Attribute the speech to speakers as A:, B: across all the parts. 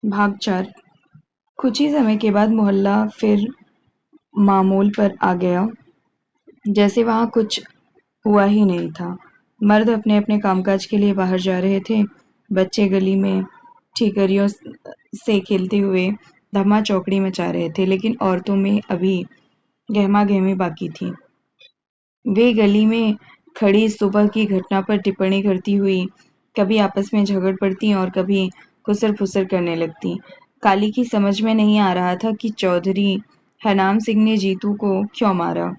A: भाग 4। कुछ ही समय के बाद मोहल्ला फिर मामूल पर आ गया, जैसे वहां कुछ हुआ ही नहीं था। मर्द अपने अपने कामकाज के लिए बाहर जा रहे थे। बच्चे गली में ठीकरियों से खेलते हुए धम्मा चौकड़ी मचा रहे थे, लेकिन औरतों में अभी गहमा गहमी बाकी थी। वे गली में खड़ी सुबह की घटना पर टिप्पणी करती हुई कभी आपस में झगड़ पड़ती और कभी खुसर-फुसर करने लगती। काली की समझ में नहीं आ रहा था कि चौधरी हरनाम सिंह ने जीतू को क्यों मारा।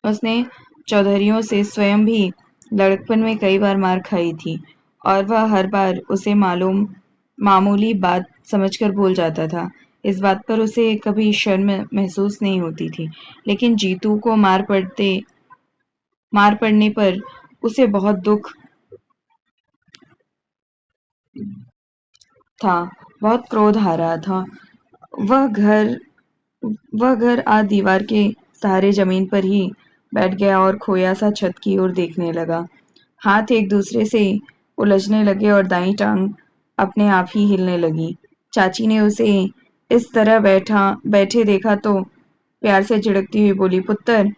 A: उसने चौधरियों से स्वयं भी लड़कपन में कई बार मार खाई थी और वह हर बार उसे मामूली बात समझकर भूल जाता था। इस बात पर उसे कभी शर्म महसूस नहीं होती थी, लेकिन जीतू को मार पड़ने पर उसे बहुत दुख था, बहुत क्रोध आ रहा था। वह घर वह घर आज दीवार के सहारे जमीन पर ही बैठ गया और खोया सा छत की ओर देखने लगा। हाथ एक दूसरे से उलझने लगे और दाईं टांग अपने आप ही हिलने लगी। चाची ने उसे इस तरह बैठे देखा तो प्यार से झिड़कती हुई बोली, पुत्र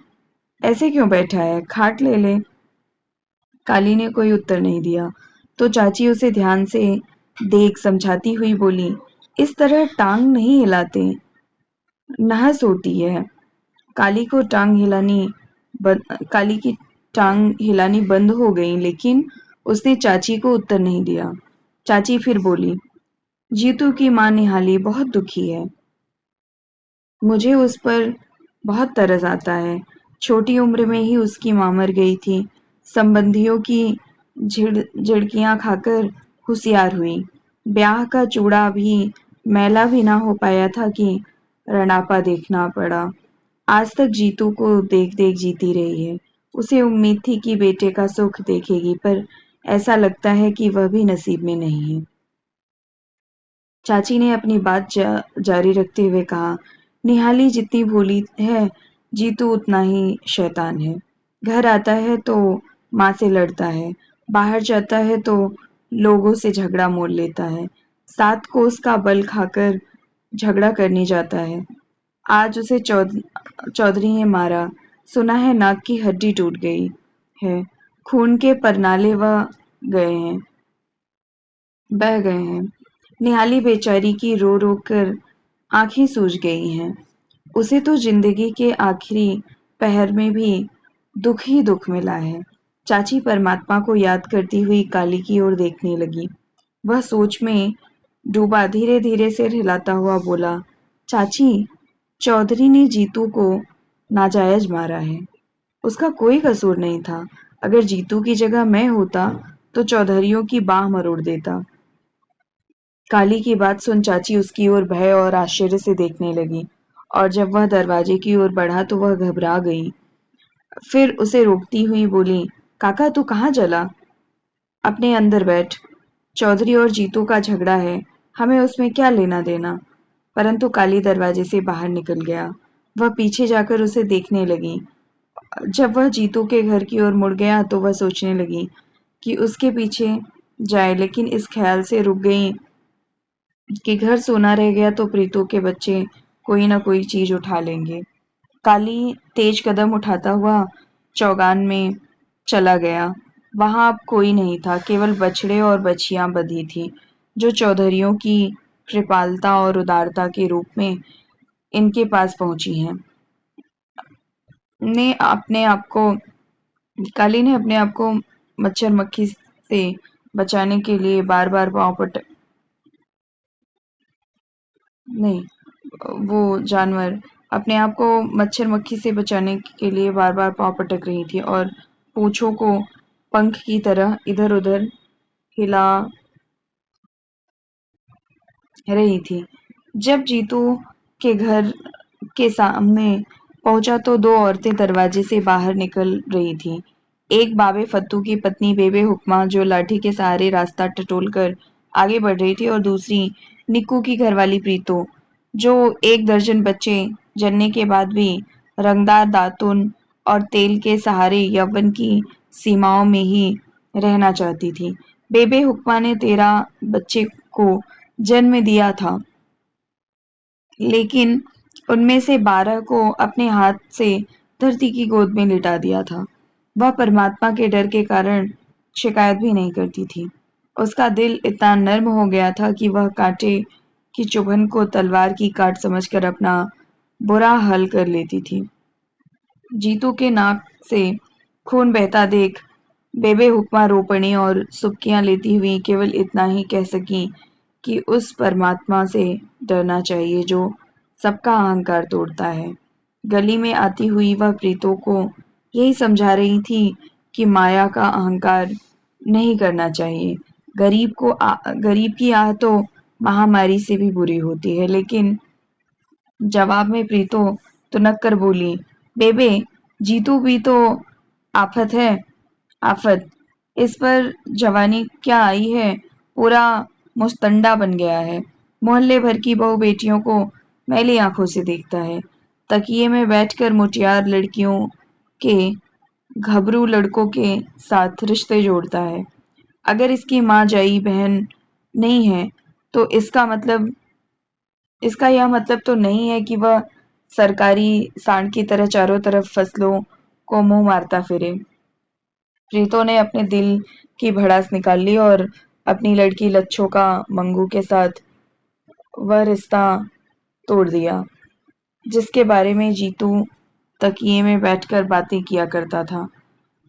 A: ऐसे क्यों बैठा है, खाट ले ले। काली ने कोई उत्तर नहीं दिया, तो चाची उसे ध्यान से देख समझाती हुई बोली, इस तरह टांग नहीं हिलाते, नहस होती है। काली को काली की टांग हिलानी बंद हो गई, लेकिन उसने चाची को उत्तर नहीं दिया। चाची फिर बोली, जीतू की माँ निहाली बहुत दुखी है। मुझे उस पर बहुत तरस आता है। छोटी उम्र में ही उसकी माँ मर गई थी। संबंधियों की झिड़कियां खाकर होशियार हुई। ब्याह का चूड़ा भी मैला भी ना हो पाया था कि रणापा देखना पड़ा। आज तक जीतू को देख देख जीती रही है। उसे उम्मीद थी कि बेटे का सुख देखेगी, पर ऐसा लगता है कि वह भी नसीब में नहीं है। चाची ने अपनी बात जारी रखते हुए कहा, निहाली जितनी भोली है, जीतू उतना ही शैतान है। घर आता है तो माँ से लड़ता है, बाहर जाता है तो लोगों से झगड़ा मोल लेता है, 7 कोस का बल खाकर झगड़ा करने जाता है। आज उसे चौधरी ने मारा, सुना है नाक की हड्डी टूट गई है, खून के परनाले बह गए हैं। निहाली बेचारी की रो रो कर आंखें सूज गई हैं। उसे तो जिंदगी के आखिरी पहर में भी दुख ही दुख मिला है। चाची परमात्मा को याद करती हुई काली की ओर देखने लगी। वह सोच में डूबा धीरे धीरे सिर हिलाता हुआ बोला, चाची, चौधरी ने जीतू को नाजायज मारा है। उसका कोई कसूर नहीं था। अगर जीतू की जगह मैं होता तो चौधरियों की बाह मरोड़ देता। काली की बात सुन चाची उसकी ओर भय और आश्चर्य से देखने लगी, और जब वह दरवाजे की ओर बढ़ा तो वह घबरा गई। फिर उसे रोकती हुई बोली, काका तू कहाँ चला? अपने अंदर बैठ। चौधरी और जीतू का झगड़ा है, हमें उसमें क्या लेना देना। परंतु काली दरवाजे से बाहर निकल गया। वह पीछे जाकर उसे देखने लगी। जब वह जीतू के घर की ओर मुड़ गया तो वह सोचने लगी कि उसके पीछे जाए, लेकिन इस ख्याल से रुक गई कि घर सोना रह गया तो प्रीतों के बच्चे कोई ना कोई चीज उठा लेंगे। काली तेज कदम उठाता हुआ चौगान में चला गया। वहां अब कोई नहीं था, केवल बछड़े और बछियां बंधी थी, जो चौधरियों की कृपालता और उदारता के रूप में इनके पास पहुंची हैं। ने अपने आप को काली ने अपने आप को मच्छर मक्खी से बचाने के लिए बार बार पांव पटक नहीं वो जानवर अपने आप को मच्छर मक्खी से बचाने के लिए बार बार पांव पटक रही थी और पूंछों को पंख की तरह इधर उधर हिला रही थी। जब जीतू के घर के सामने पहुंचा तो 2 औरतें दरवाजे से बाहर निकल रही थीं। एक बाबे फत्तू की पत्नी बेबे हुक्मा, जो लाठी के सहारे रास्ता टटोलकर आगे बढ़ रही थी, और दूसरी निक्कू की घरवाली प्रीतो, जो 1 दर्जन बच्चे जनने के बाद भी रंगदार दातुन और तेल के सहारे यौवन की सीमाओं में ही रहना चाहती थी। बेबे हुक्मा ने 13 बच्चे को जन्म दिया था, लेकिन उनमें से 12 को अपने हाथ से धरती की गोद में लिटा दिया था। वह परमात्मा के डर के कारण शिकायत भी नहीं करती थी। उसका दिल इतना नर्म हो गया था कि वह कांटे की चुभन को तलवार की काट समझकर अपना बुरा हल कर लेती थी। जीतू के नाक से खून बहता देख बेबे हुक्मा रो पड़ी और सुबकियां लेती हुई केवल इतना ही कह सकी कि उस परमात्मा से डरना चाहिए जो सबका अहंकार तोड़ता है। गली में आती हुई वह प्रीतों को यही समझा रही थी कि माया का अहंकार नहीं करना चाहिए। गरीब की आह तो महामारी से भी बुरी होती है। लेकिन जवाब में प्रीतो तुनक कर बोली, बेबे, जीतू भी तो आफत है। आफत, इस पर जवानी क्या आई है, पूरा मुस्तंडा बन गया है। मोहल्ले भर की बहू बेटियों को मैली आंखों से देखता है। तकिए में बैठकर मुटियार लड़कियों के घबरू लड़कों के साथ रिश्ते जोड़ता है। अगर इसकी माँ जाई बहन नहीं है तो इसका यह मतलब तो नहीं है कि वह सरकारी सांड की तरह चारों तरफ फसलों को मुंह मारता फिरे। प्रीतो ने अपने दिल की भड़ास निकाल ली और अपनी लड़की लच्छो का मंगू के साथ वह रिश्ता तोड़ दिया जिसके बारे में जीतू तकिए में बैठकर बातें किया करता था।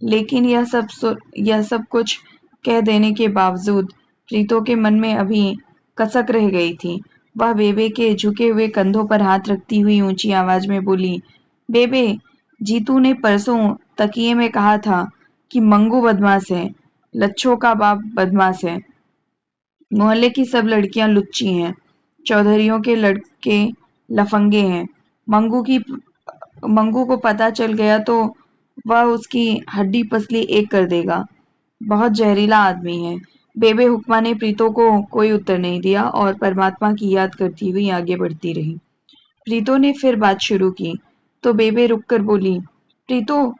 A: लेकिन यह सब कुछ कह देने के बावजूद प्रीतो के मन में अभी कसक रह गई थी। वह बेबे के झुके हुए कंधों पर हाथ रखती हुई ऊंची आवाज में बोली, बेबे, जीतू ने परसों तकिए में कहा था कि मंगू बदमाश है, लच्छो का बाप बदमाश है, मोहल्ले की सब लड़कियां लुच्ची हैं, चौधरियों के लड़के लफंगे हैं। मंगू को पता चल गया तो वह उसकी हड्डी पसली एक कर देगा। बहुत जहरीला आदमी है। बेबे हुक्मा ने प्रीतो को कोई उत्तर नहीं दिया और परमात्मा की याद करती हुई आगे बढ़ती रही। प्रीतो ने फिर बात शुरू की तो बेबे रुककर बोली, प्रीतो,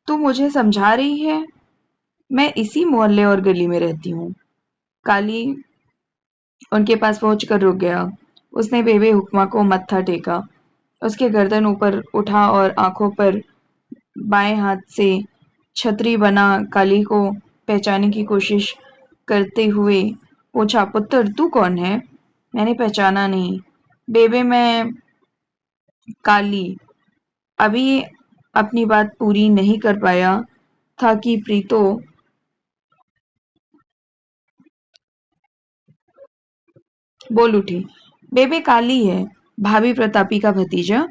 A: तू मुझे समझा रही है? मैं इसी मोहल्ले और गली में रहती हूँ। काली उनके पास पहुंचकर रुक गया। उसने बेबे हुक्मा को मत्था टेका, उसके गर्दन ऊपर उठा और आंखों पर बाएं हाथ से छतरी बना काली को पहचानने की कोशिश करते हुए पूछा, पुत्र, तू कौन है? मैंने पहचाना नहीं। बेबे, मैं काली। अभी अपनी बात पूरी नहीं कर पाया था कि प्रीतो बोल उठी, बेबे काली है, भाभी प्रतापी का भतीजा,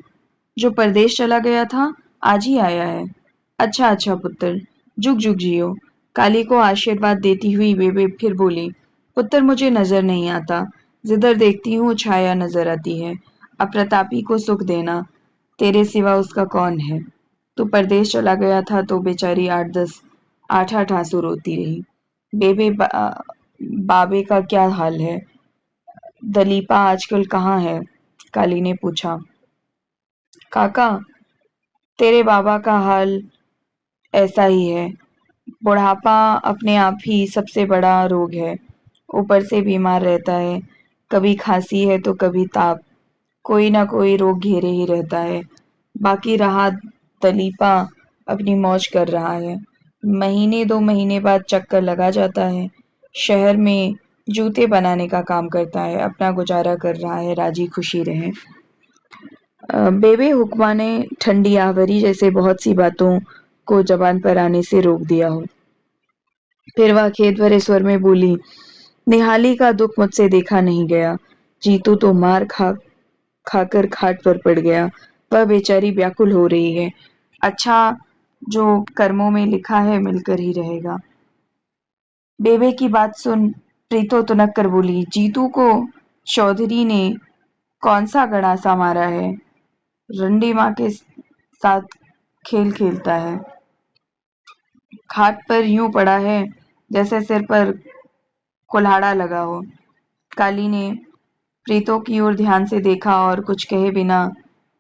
A: जो परदेश चला गया था, आज ही आया है। अच्छा अच्छा पुत्र, जुग जुग जियो। काली को आशीर्वाद देती हुई बेबे फिर बोली, पुत्र, मुझे नजर नहीं आता, जिधर देखती हूँ छाया नजर आती है। अब प्रतापी को सुख देना, तेरे सिवा उसका कौन है? तू परदेश चला गया था तो बेचारी 8 आंसू रोती रही। बेबे, बाबे का क्या हाल है? दलीपा आजकल कहाँ है? काली ने पूछा। काका, तेरे बाबा का हाल ऐसा ही है। बुढ़ापा अपने आप ही सबसे बड़ा रोग है। ऊपर से बीमार रहता है, कभी खांसी है तो कभी ताप, कोई ना कोई रोग घेरे ही रहता है। बाकी रहा दलीपा, अपनी मौज कर रहा है। महीने 2 महीने बाद चक्कर लगा जाता है। शहर में जूते बनाने का काम करता है, अपना गुजारा कर रहा है, राजी खुशी रहे। बेबे हुक्मा ने ठंडी आवरी जैसे बहुत सी बातों को जबान पर आने से रोक दिया हो। फिर वह खेत भरे स्वर में बोली, निहाली का दुख मुझसे देखा नहीं गया। जीतू तो मार खाकर खाट पर पड़ गया। वह बेचारी व्याकुल हो रही है। अच्छा, जो कर्मों में लिखा है मिलकर ही रहेगा। बेबे की बात सुन प्रीतो तुनक कर बोली, जीतू को चौधरी ने कौन सा गड़ासा मारा है? रंडी माँ के साथ खेल खेलता है। खाट पर यूं पड़ा है जैसे सिर पर कुल्हाड़ा लगा हो। काली ने प्रीतो की ओर ध्यान से देखा और कुछ कहे बिना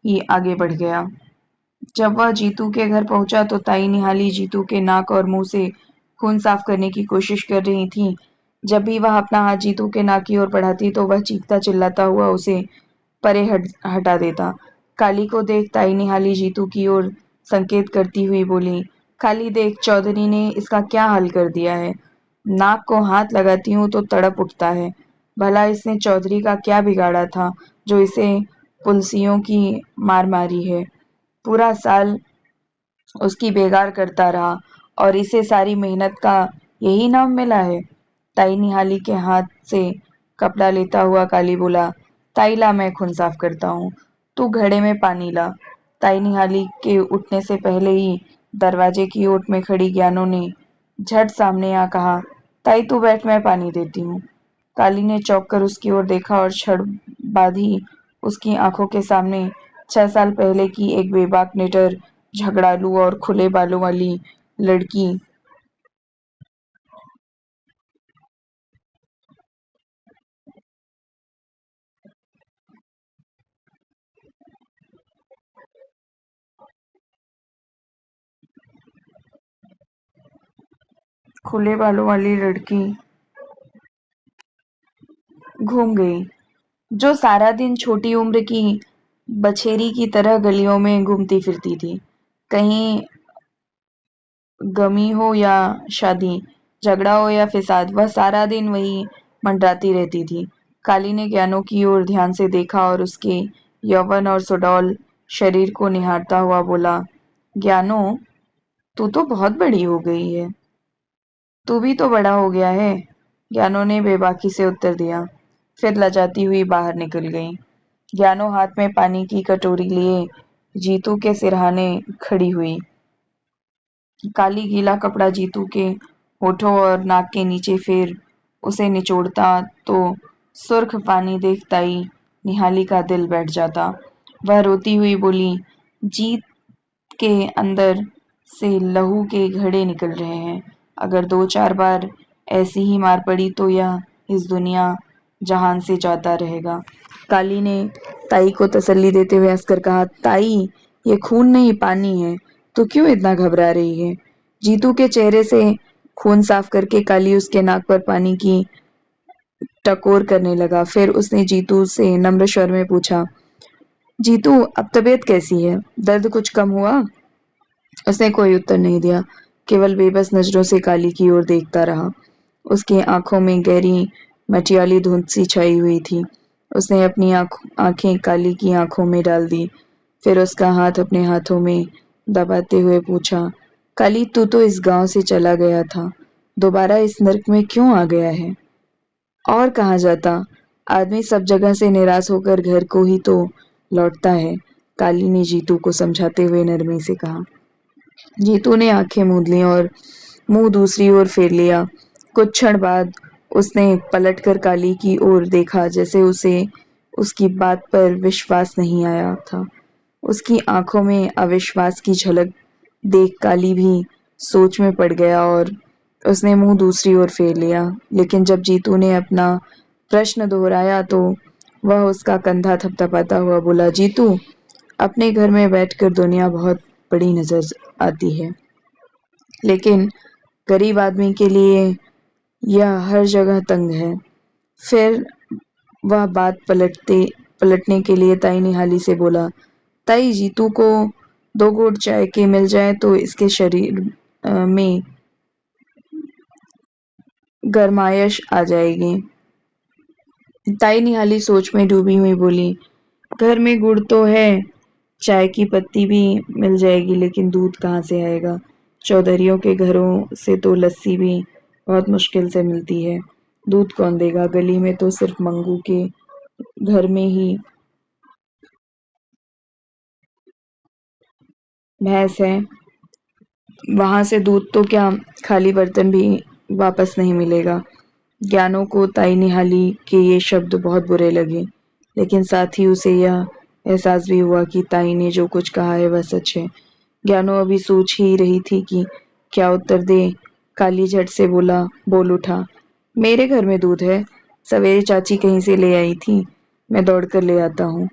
A: ही आगे बढ़ गया। जब वह जीतू के घर पहुंचा तो ताई निहाली जीतू के नाक और मुंह से खून साफ करने की कोशिश कर रही थी। जब भी वह अपना हाथ जीतू के नाक की ओर बढ़ाती तो वह चीखता चिल्लाता हुआ उसे परे हटा देता। काली को देख ताई निहाली जीतू की ओर संकेत करती हुई बोली, काली देख, चौधरी ने इसका क्या हाल कर दिया है। नाक को हाथ लगाती हूँ तो तड़प उठता है। भला इसने चौधरी का क्या बिगाड़ा था जो इसे पुलसियों की मार मारी है। पूरा साल उसकी बेगार करता रहा और इसे सारी मेहनत का यही नाम मिला है। ताई निहाली के हाथ से कपड़ा लेता हुआ काली बोला, ताई ला, मैं खून साफ करता हूँ, तू घड़े में पानी ला। ताई निहाली के उठने से पहले ही दरवाजे की ओट में खड़ी ज्ञानो ने झट सामने आ कहा, ताई तू बैठ, मैं पानी देती हूँ। काली ने चौंक कर उसकी ओर देखा और क्षण बाद ही उसकी आंखों के सामने 6 साल पहले की एक बेबाक, निडर, झगड़ालू और खुले बालों वाली लड़की खुले बालों वाली लड़की घूम गई, जो सारा दिन छोटी उम्र की बछेरी की तरह गलियों में घूमती फिरती थी। कहीं गमी हो या शादी, झगड़ा हो या फिसाद, वह सारा दिन वही मंडराती रहती थी। काली ने ज्ञानो की ओर ध्यान से देखा और उसके यौवन और सुडौल शरीर को निहारता हुआ बोला, ज्ञानो, तू तो बहुत बड़ी हो गई है। तू भी तो बड़ा हो गया है। ज्ञानो ने बेबाकी से उत्तर दिया, फिर लजाती हुई बाहर निकल गई। ज्ञानो हाथ में पानी की कटोरी लिए जीतू के सिरहाने खड़ी हुई। काली गीला कपड़ा जीतू के होठों और नाक के नीचे फिर उसे निचोड़ता तो सुर्ख पानी देख ताई निहाली का दिल बैठ जाता। वह रोती हुई बोली, जीत के अंदर से लहू के घड़े निकल रहे हैं। अगर 2-4 बार ऐसी ही मार पड़ी तो यह इस दुनिया जहान से जाता रहेगा। काली ने ताई को तसल्ली देते हुए हंसकर कहा, ताई, ये खून नहीं, पानी है, तो क्यों इतना घबरा रही है। जीतू के चेहरे से खून साफ करके काली उसके नाक पर पानी की टकोर करने लगा। फिर उसने जीतू से नम्र स्वर में पूछा, जीतू, अब तबीयत कैसी है, दर्द कुछ कम हुआ। उसने कोई उत्तर नहीं दिया, केवल बेबस नजरों से काली की ओर देखता रहा। उसकी आंखों में गहरी मटियाली धुंध सी छाई हुई थी। उसने अपनी आंखें काली की आंखों में डाल दी, फिर उसका हाथ अपने हाथों में दबाते हुए पूछा, काली, तू तो इस गांव से चला गया था, दोबारा इस नर्क में क्यों आ गया है। और कहाँ जाता, आदमी सब जगह से निराश होकर घर को ही तो लौटता है। काली ने जीतू को समझाते हुए नरमी से कहा। जीतू ने आंखें मूंद लीं और मुंह दूसरी ओर फेर लिया। कुछ क्षण बाद उसने पलटकर काली की ओर देखा, जैसे उसे उसकी बात पर विश्वास नहीं आया था। उसकी आंखों में अविश्वास की झलक देख काली भी सोच में पड़ गया और उसने मुंह दूसरी ओर फेर लिया। लेकिन जब जीतू ने अपना प्रश्न दोहराया तो वह उसका कंधा थपथपाता हुआ बोला, जीतू, अपने घर में बैठकर दुनिया बहुत बड़ी नजर आती है, लेकिन गरीब आदमी के लिए यह हर जगह तंग है। फिर वह बात पलटने के लिए ताई निहाली से बोला, ताई, जीतू को 2 घूंट चाय के मिल जाए तो इसके शरीर में गरमायश आ जाएगी। ताई निहाली सोच में डूबी हुई बोली, घर में गुड़ तो है, चाय की पत्ती भी मिल जाएगी, लेकिन दूध कहाँ से आएगा। चौधरियों के घरों से तो लस्सी भी बहुत मुश्किल से मिलती है, दूध कौन देगा। गली में तो सिर्फ मंगू के घर में ही भैंस है, वहां से दूध तो क्या, खाली बर्तन भी वापस नहीं मिलेगा। ज्ञानों को ताई निहाली के ये शब्द बहुत बुरे लगे, लेकिन साथ ही उसे यह एहसास भी हुआ कि ताई ने जो कुछ कहा है वह सच है। ज्ञानो अभी सोच ही रही थी कि क्या उत्तर दे, काली झट से बोल उठा, मेरे घर में दूध है, सवेरे चाची कहीं से ले आई थी, मैं दौड़कर ले आता हूँ।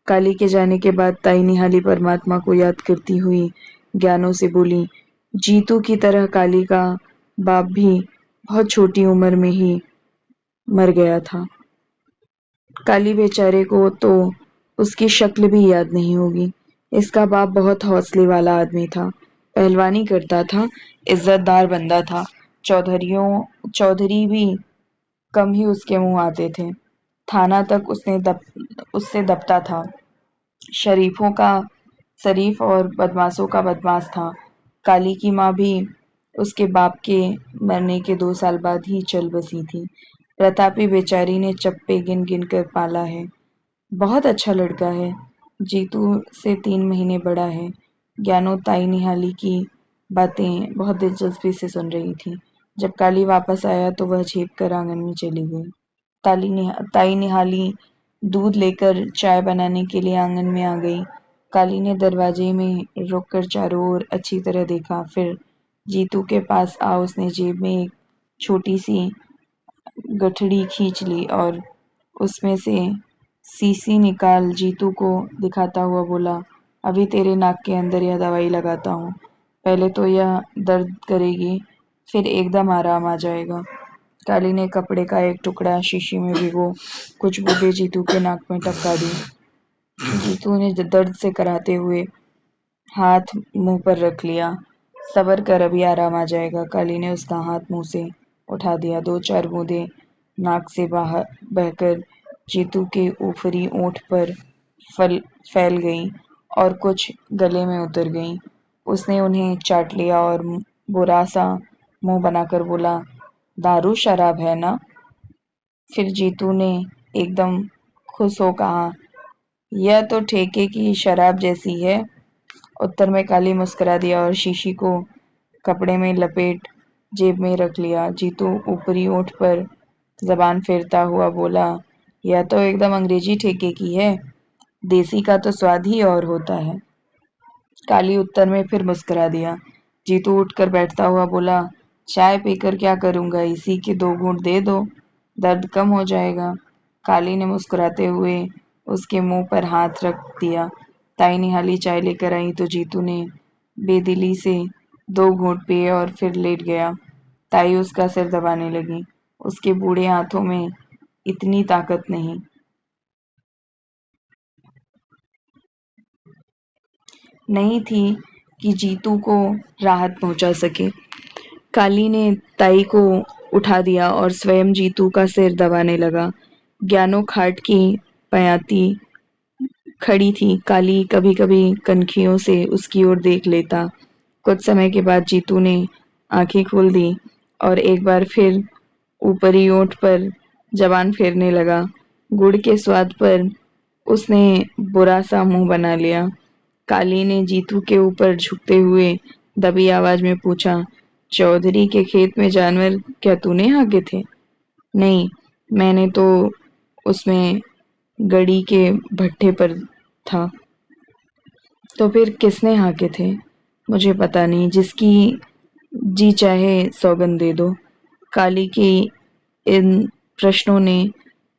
A: काली के जाने के बाद ताई निहाली परमात्मा को याद करती हुई ज्ञानो से बोली, जीतू की तरह काली का बाप भी बहुत छोटी उम्र में ही मर गया था। काली बेचारे को तो उसकी शक्ल भी याद नहीं होगी। इसका बाप बहुत हौसले वाला आदमी था, पहलवानी करता था, इज्जतदार बंदा था। चौधरी भी कम ही उसके मुंह आते थे। थाना तक उससे दबता था। शरीफों का शरीफ और बदमाशों का बदमाश था। काली की माँ भी उसके बाप के मरने के 2 साल बाद ही चल बसी थी। प्रतापी बेचारी ने चप्पे गिन गिन कर पाला है। बहुत अच्छा लड़का है। जीतू से 3 महीने बड़ा है। ज्ञानो ताई निहाली की बातें बहुत दिलचस्पी से सुन रही थी। जब काली वापस आया तो वह झेप कर आंगन में चली गई। ताई निहाली दूध लेकर चाय बनाने के लिए आंगन में आ गई। काली ने दरवाजे में रुककर चारों ओर अच्छी तरह देखा। फिर जीतू के पास आ उसने जेब में एक छोटी सी गठड़ी खींच ली और उसमें से सीसी निकाल जीतू को दिखाता हुआ बोला, अभी तेरे नाक के अंदर यह दवाई लगाता हूँ। पहले तो यह दर्द करेगी, फिर एकदम आराम आ जाएगा। काली ने कपड़े का एक टुकड़ा शीशी में भिगो कुछ बूंदें जीतू के नाक में टपका दी। जीतू ने दर्द से कराहते हुए हाथ मुंह पर रख लिया। सब्र कर, अभी आराम आ जाएगा। काली ने उसका हाथ मुंह से उठा दिया। 2-4 बूंदें नाक से बाहर बहकर जीतू के ऊपरी ओंठ पर फैल गईं और कुछ गले में उतर गईं। उसने उन्हें चाट लिया और बुरा सा मुंह बनाकर बोला, दारू शराब है ना? फिर जीतू ने एकदम खुश हो कहा, यह तो ठेके की शराब जैसी है। उत्तर में काली मुस्कुरा दिया और शीशी को कपड़े में लपेट जेब में रख लिया। जीतू ऊपरी ओंठ पर जबान फेरता हुआ बोला, यह तो एकदम अंग्रेजी ठेके की है। देसी का तो स्वाद ही और होता है। काली उत्तर में फिर मुस्कुरा दिया। जीतू उठकर बैठता हुआ बोला, चाय पीकर क्या करूंगा, इसी के 2 घूंट दे दो, दर्द कम हो जाएगा। काली ने मुस्कुराते हुए उसके मुंह पर हाथ रख दिया। ताई निहाली चाय लेकर आई तो जीतू ने बेदिली से 2 घूंट पिए और फिर लेट गया। ताई उसका सिर दबाने लगी। उसके बूढ़े हाथों में इतनी ताकत नहीं थी कि जीतू को राहत पहुंचा सके। काली ने ताई को उठा दिया और स्वयं जीतू का सिर दबाने लगा। ज्ञानो खाट की पयाती खड़ी थी। काली कभी-कभी कनखियों से उसकी ओर देख लेता। कुछ समय के बाद जीतू ने आंखें खोल दी और एक बार फिर ऊपरी ओंठ पर जबान फेरने लगा। गुड़ के स्वाद पर उसने बुरा सा मुंह बना लिया। काली ने जीतू के ऊपर झुकते हुए दबी आवाज में पूछा, चौधरी के खेत में जानवर क्या तूने हाके थे? नहीं, मैंने तो उसमें गड़ी के भट्ठे पर था। तो फिर किसने हाके थे? मुझे पता नहीं, जिसकी जी चाहे सौगंध दे दो। काली की इन प्रश्नों ने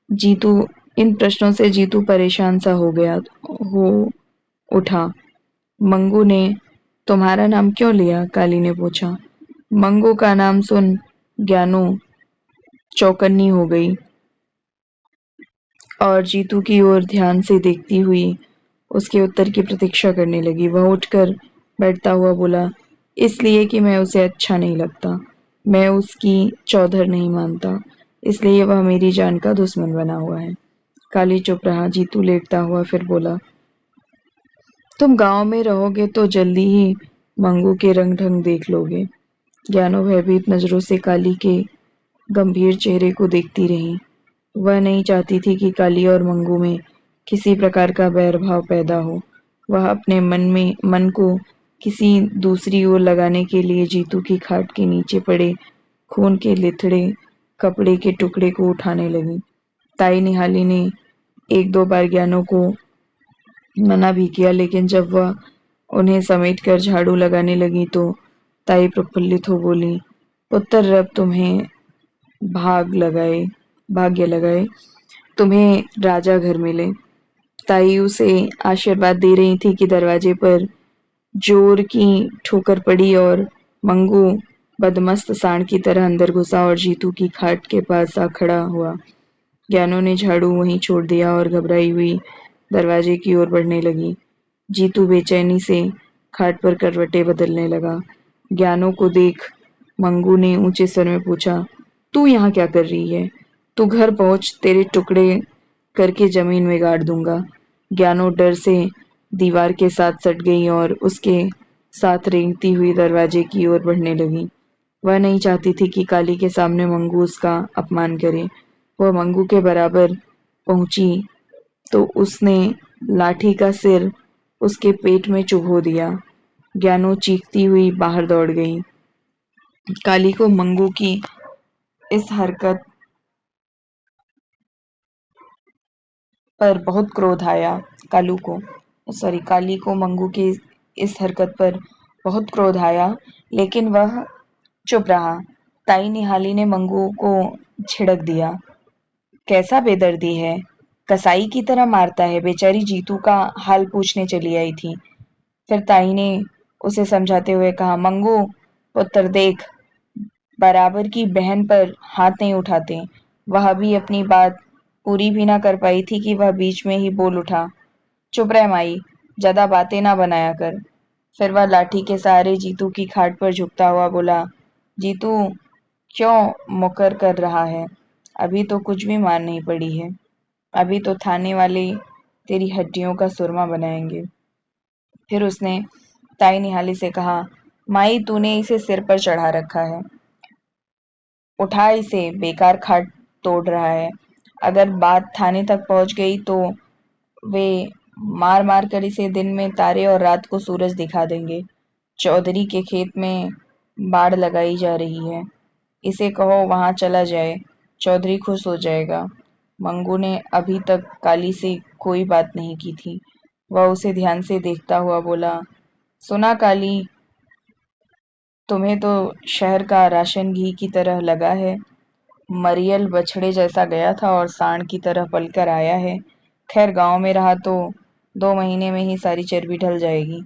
A: जीतू इन प्रश्नों से जीतू परेशान सा हो उठा। मंगू ने तुम्हारा नाम क्यों लिया? काली ने पूछा। मंगू का नाम सुन ज्ञानू चौकन्नी हो गई और जीतू की ओर ध्यान से देखती हुई उसके उत्तर की प्रतीक्षा करने लगी। वह उठकर बैठता हुआ बोला, इसलिए कि मैं उसे अच्छा नहीं लगता, मैं उसकी चौधर नहीं मानता, इसलिए वह मेरी जान का दुश्मन बना हुआ है। काली चुप रहा। जीतू लेटता हुआ फिर बोला, तुम गांव में रहोगे तो जल्दी ही मंगू के रंग ढंग देख लोगे। ज्ञानो भयभीत नजरों से काली के गंभीर चेहरे को देखती रही। वह नहीं चाहती थी कि काली और मंगू में किसी प्रकार का बैर भाव पैदा हो। वह अपने मन को किसी दूसरी ओर लगाने के लिए जीतू की खाट के नीचे पड़े खून के लिथड़े कपड़े के टुकड़े को उठाने लगी। ताई निहाली ने 1-2 बार ज्ञानों को मना भी किया, लेकिन जब वह उन्हें समेटकर झाड़ू लगाने लगी तो ताई प्रफुल्लित हो बोली, पुत्र रब तुम्हें भाग्य लगाए, तुम्हें राजा घर मिले। ताई उसे आशीर्वाद दे रही थी कि दरवाजे पर जोर की ठोकर पड़ी और मंगू बदमस्त सांड की तरह अंदर घुसा और जीतू की खाट के पास आ खड़ा हुआ। ज्ञानू ने झाड़ू वहीं छोड़ दिया और घबराई हुई दरवाजे की ओर बढ़ने लगी। जीतू बेचैनी से खाट पर करवटें बदलने लगा। ज्ञानू को देख मंगू ने ऊंचे स्वर में पूछा, तू यहाँ क्या कर रही है? तू घर पहुंच, तेरे टुकड़े करके जमीन में गाड़ दूंगा। ज्ञानू डर से दीवार के साथ सट गई और उसके साथ रेंगती हुई दरवाजे की ओर बढ़ने लगी। वह नहीं चाहती थी कि काली के सामने मंगू उसका अपमान करे। वह मंगू के बराबर पहुंची तो उसने लाठी का सिर उसके पेट में चुभो दिया। ज्ञानू चीखती हुई बाहर दौड़ गई। काली को मंगू की इस हरकत पर बहुत क्रोध आया। काली को मंगू की इस हरकत पर बहुत क्रोध आया, लेकिन वह चुप रहा। ताई निहाली ने मंगू को छिड़क दिया। कैसा बेदर्दी है, कसाई की तरह मारता है। बेचारी जीतू का हाल पूछने चली आई थी। फिर ताई ने उसे समझाते हुए कहा, मंगू पुत्र देख, बराबर की बहन पर हाथ नहीं उठाते। वह भी अपनी बात पूरी भी ना कर पाई थी कि वह बीच में ही बोल उठा, चुप रह माई, ज्यादा बातें ना बनाया कर। फिर वह लाठी के सहारे जीतू की खाट पर झुकता हुआ बोला, जीतू क्यों मुकर कर रहा है? अभी तो कुछ भी मार नहीं पड़ी है। अभी तो थाने वाले तेरी हड्डियों का सुरमा बनाएंगे। फिर उसने ताई निहाली से कहा, माई तूने इसे सिर पर चढ़ा रखा है, उठा इसे, बेकार खाट तोड़ रहा है। अगर बात थाने तक पहुंच गई तो वे मार मार कर इसे दिन में तारे और रात को सूरज दिखा देंगे। चौधरी के खेत में बाड़ लगाई जा रही है, इसे कहो वहां चला जाए, चौधरी खुश हो जाएगा। मंगू ने अभी तक काली से कोई बात नहीं की थी। वह उसे ध्यान से देखता हुआ बोला, सुना काली, तुम्हें तो शहर का राशन घी की तरह लगा है। मरियल बछड़े जैसा गया था और सांड की तरह पलकर आया है। खैर गांव में रहा तो 2 महीने में ही सारी चर्बी ढल जाएगी।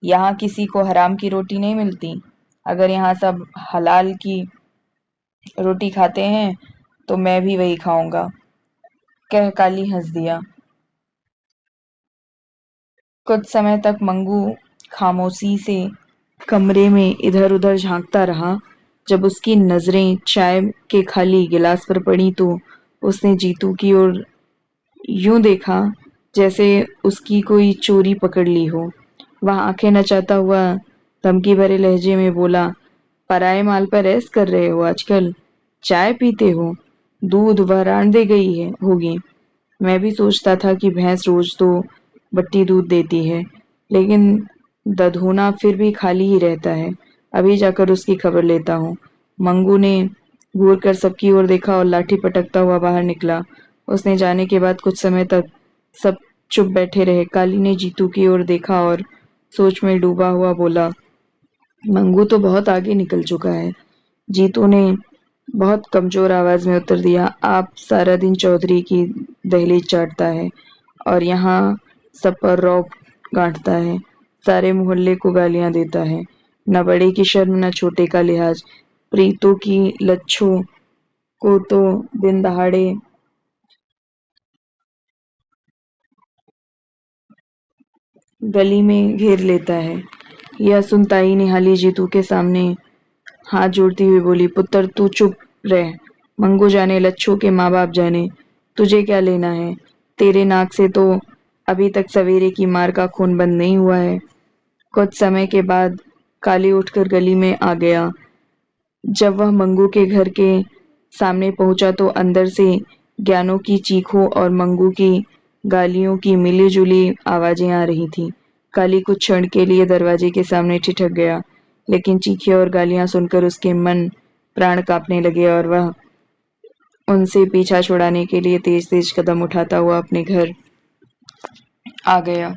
A: यहाँ किसी को हराम की रोटी नहीं मिलती। अगर यहाँ सब हलाल की रोटी खाते हैं तो मैं भी वही खाऊंगा, कह काली हंस दिया। कुछ समय तक मंगू खामोशी से कमरे में इधर-उधर झांकता रहा। जब उसकी नजरें चाय के खाली गिलास पर पड़ी तो उसने जीतू की ओर यूं देखा जैसे उसकी कोई चोरी पकड़ ली हो। वह आंखें नचाता हुआ धमकी भरे लहजे में बोला, पराये माल पर ऐश कर रहे हो आजकल? चाय पीते हो? दूध वरान दे गई है होगी। मैं भी सोचता था कि भैंस रोज तो बट्टी दूध देती है, लेकिन दधोना फिर भी खाली ही रहता है। अभी जाकर उसकी खबर लेता हूँ। मंगू ने घूर कर सबकी ओर देखा और लाठी पटकता हुआ बाहर निकला। उसने जाने के बाद कुछ समय तक सब चुप बैठे रहे। काली ने जीतू की ओर देखा और सोच में डूबा हुआ बोला, मंगू तो बहुत आगे निकल चुका है। जीतू ने बहुत कमजोर आवाज में उत्तर दिया, आप सारा दिन चौधरी की दहलीज चाटता है और यहाँ सब पर रौब गांठता है, सारे मोहल्ले को गालियां देता है। न बड़े की शर्म न छोटे का लिहाज। प्रीतों की लच्छों को तो दिन दहाड़े गली में घेर लेता है। यह सुन ताई निहाली जीतू के सामने हाथ जोड़ती हुई बोली, पुत्र तू चुप रह। मंगू जाने, लच्छों के माँ बाप जाने, तुझे क्या लेना है? तेरे नाक से तो अभी तक सवेरे की मार का खून बंद नहीं हुआ है। कुछ समय के बाद काली उठकर गली में आ गया। जब वह मंगू के घर के सामने पहुंचा तो अंदर से ज्ञानों की चीखों और मंगू की गालियों की मिली-जुली आवाजें आ रही थीं। काली कुछ क्षण के लिए दरवाजे के सामने ठिठक गया, लेकिन चीखें और गालियां सुनकर उसके मन प्राण कांपने लगे और वह उनसे पीछा छुड़ाने के लिए तेज-तेज कदम उठाता हुआ अपने घर आ गया।